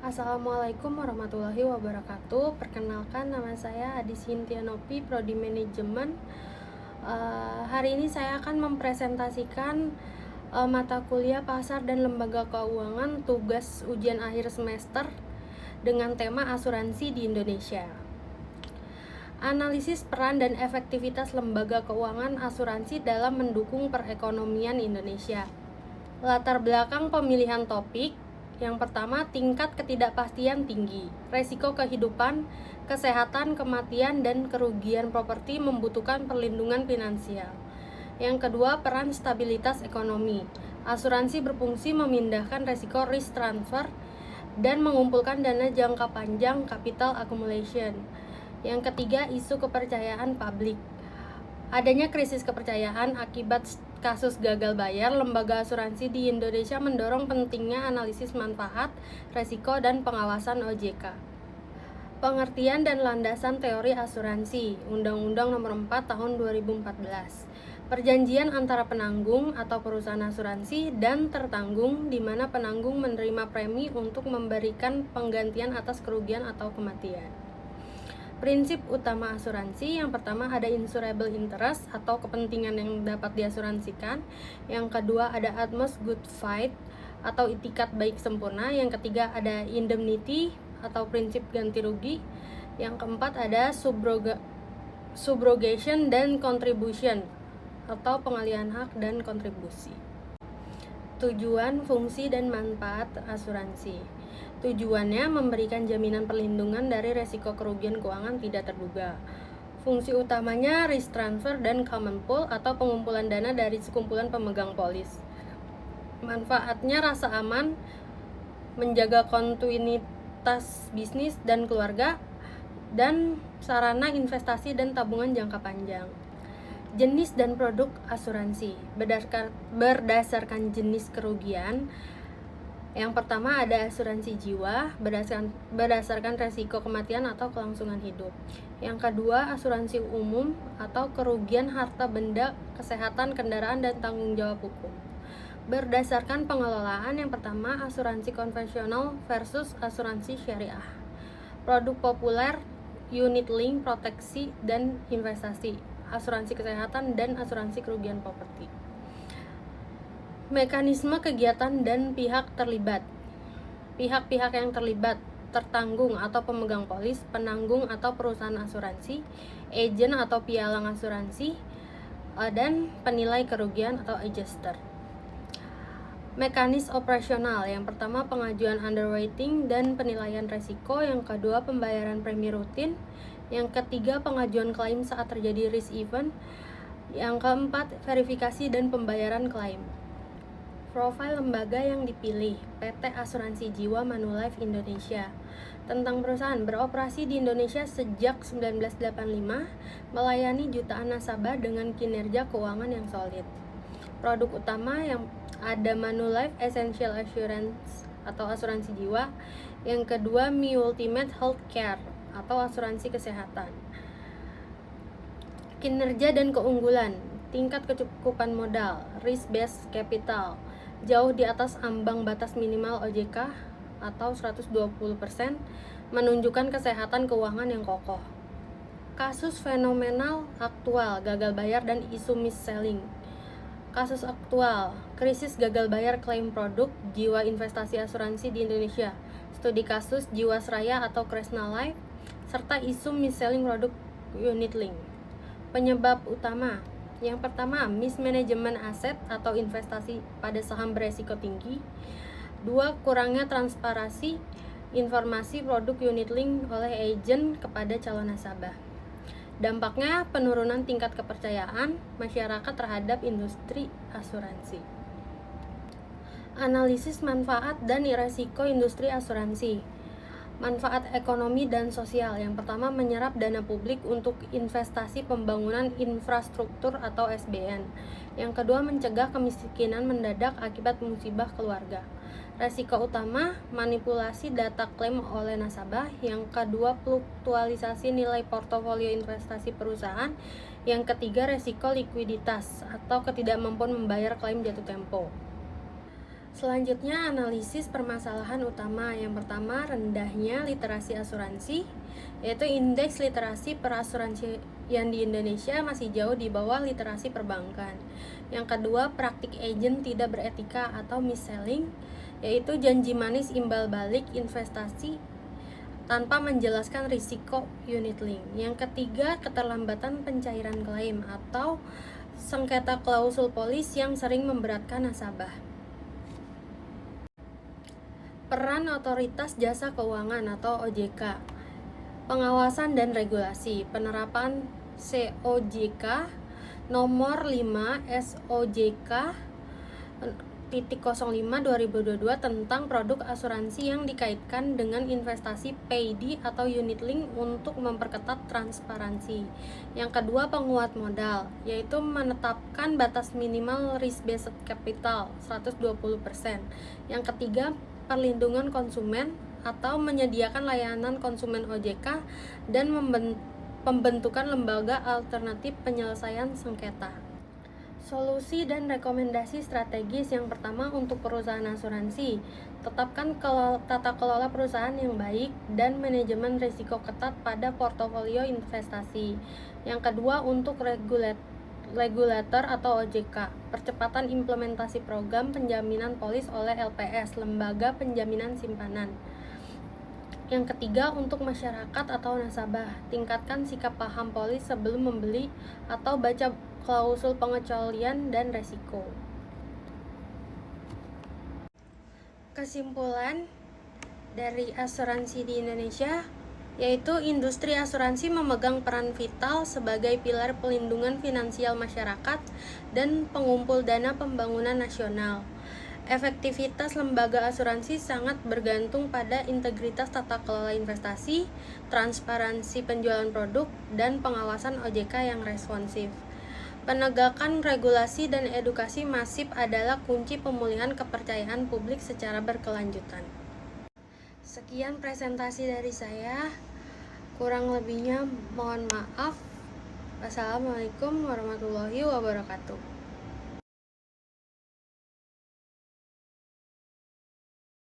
Assalamualaikum warahmatullahi wabarakatuh. Perkenalkan, nama saya Adi Sintianopi, Prodi Manajemen. Hari ini saya akan mempresentasikan mata kuliah Pasar dan Lembaga Keuangan tugas ujian akhir semester dengan tema asuransi di Indonesia. Analisis peran dan efektivitas lembaga keuangan asuransi dalam mendukung perekonomian Indonesia. Latar belakang pemilihan topik: yang pertama, tingkat ketidakpastian tinggi. Resiko kehidupan, kesehatan, kematian, dan kerugian properti membutuhkan perlindungan finansial. Yang kedua, peran stabilitas ekonomi. Asuransi berfungsi memindahkan resiko risk transfer dan mengumpulkan dana jangka panjang capital accumulation. Yang ketiga, isu kepercayaan publik. Adanya krisis kepercayaan akibat kasus gagal bayar, lembaga asuransi di Indonesia mendorong pentingnya analisis manfaat, resiko, dan pengawasan OJK. Pengertian dan landasan teori asuransi. Undang-Undang Nomor 4 Tahun 2014. Perjanjian antara penanggung atau perusahaan asuransi dan tertanggung, di mana penanggung menerima premi untuk memberikan penggantian atas kerugian atau kematian. Prinsip utama asuransi: yang pertama ada insurable interest atau kepentingan yang dapat diasuransikan. Yang kedua ada utmost good faith atau itikat baik sempurna. Yang ketiga ada indemnity atau prinsip ganti rugi. Yang keempat ada subrogation dan contribution atau pengalihan hak dan kontribusi. Tujuan, fungsi, dan manfaat asuransi. Tujuannya memberikan jaminan perlindungan dari resiko kerugian keuangan tidak terduga. Fungsi utamanya risk transfer dan common pool atau pengumpulan dana dari sekumpulan pemegang polis. Manfaatnya rasa aman, menjaga kontinuitas bisnis dan keluarga, dan sarana investasi dan tabungan jangka panjang. Jenis dan produk asuransi. Berdasarkan jenis kerugian, yang pertama ada asuransi jiwa berdasarkan resiko kematian atau kelangsungan hidup. Yang kedua, asuransi umum atau kerugian harta benda, kesehatan, kendaraan, dan tanggung jawab hukum. Berdasarkan pengelolaan, yang pertama asuransi konvensional versus asuransi syariah. Produk populer, unit link, proteksi, dan investasi, asuransi kesehatan, dan asuransi kerugian properti. Mekanisme kegiatan dan pihak terlibat. Pihak-pihak yang terlibat: tertanggung atau pemegang polis, penanggung atau perusahaan asuransi, agen atau pialang asuransi, dan penilai kerugian atau adjuster. Mekanisme operasional: yang pertama pengajuan underwriting dan penilaian resiko. Yang kedua pembayaran premi rutin. Yang ketiga pengajuan klaim saat terjadi risk event. Yang keempat verifikasi dan pembayaran klaim. Profil lembaga yang dipilih: PT Asuransi Jiwa Manulife Indonesia. Tentang perusahaan: beroperasi di Indonesia sejak 1985, melayani jutaan nasabah dengan kinerja keuangan yang solid. Produk utama yang ada Manulife Essential Assurance atau asuransi jiwa. Yang kedua Mi Ultimate Health Care atau asuransi kesehatan. Kinerja dan keunggulan: tingkat kecukupan modal, risk based capital, jauh di atas ambang batas minimal OJK atau 120%, menunjukkan kesehatan keuangan yang kokoh. Kasus fenomenal aktual: gagal bayar dan isu mis-selling. Kasus aktual: krisis gagal bayar klaim produk jiwa investasi asuransi di Indonesia, studi kasus Jiwasraya atau Kresna Life, serta isu mis-selling produk unit link. Penyebab utama: yang pertama, mismanagement aset atau investasi pada saham beresiko tinggi. Dua, kurangnya transparansi informasi produk unit link oleh agen kepada calon nasabah. Dampaknya penurunan tingkat kepercayaan masyarakat terhadap industri asuransi. Analisis manfaat dan risiko industri asuransi. Manfaat ekonomi dan sosial: yang pertama menyerap dana publik untuk investasi pembangunan infrastruktur atau SBN. Yang kedua mencegah kemiskinan mendadak akibat musibah keluarga. Resiko utama manipulasi data klaim oleh nasabah. Yang kedua fluktualisasi nilai portofolio investasi perusahaan. Yang ketiga resiko likuiditas atau ketidakmampuan membayar klaim jatuh tempo. Selanjutnya, analisis permasalahan utama. Yang pertama, rendahnya literasi asuransi, yaitu indeks literasi perasuransian di Indonesia masih jauh di bawah literasi perbankan. Yang kedua, praktik agent tidak beretika atau mis-selling, yaitu janji manis imbal balik investasi tanpa menjelaskan risiko unit link. Yang ketiga, keterlambatan pencairan klaim atau sengketa klausul polis yang sering memberatkan nasabah. Peran Otoritas Jasa Keuangan atau OJK. Pengawasan dan regulasi. Penerapan COJK nomor 5 SOJK titik 05 2022 tentang produk asuransi yang dikaitkan dengan investasi PAYD atau unit link untuk memperketat transparansi. Yang kedua, penguat modal, yaitu menetapkan batas minimal risk based capital 120%. Yang ketiga, perlindungan konsumen atau menyediakan layanan konsumen OJK dan pembentukan lembaga alternatif penyelesaian sengketa. Solusi dan rekomendasi strategis. Yang pertama, untuk perusahaan asuransi, tetapkan tata kelola perusahaan yang baik dan manajemen risiko ketat pada portofolio investasi. Yang kedua, untuk regulator atau OJK, percepatan implementasi program penjaminan polis oleh LPS, Lembaga Penjaminan Simpanan. Yang ketiga, untuk masyarakat atau nasabah, tingkatkan sikap paham polis sebelum membeli atau baca klausul pengecualian dan resiko. Kesimpulan dari asuransi di Indonesia, yaitu industri asuransi memegang peran vital sebagai pilar pelindungan finansial masyarakat dan pengumpul dana pembangunan nasional. Efektivitas lembaga asuransi sangat bergantung pada integritas tata kelola investasi, transparansi penjualan produk, dan pengawasan OJK yang responsif. Penegakan regulasi dan edukasi masif adalah kunci pemulihan kepercayaan publik secara berkelanjutan. Sekian presentasi dari saya. Kurang lebihnya mohon maaf. Wassalamualaikum warahmatullahi wabarakatuh.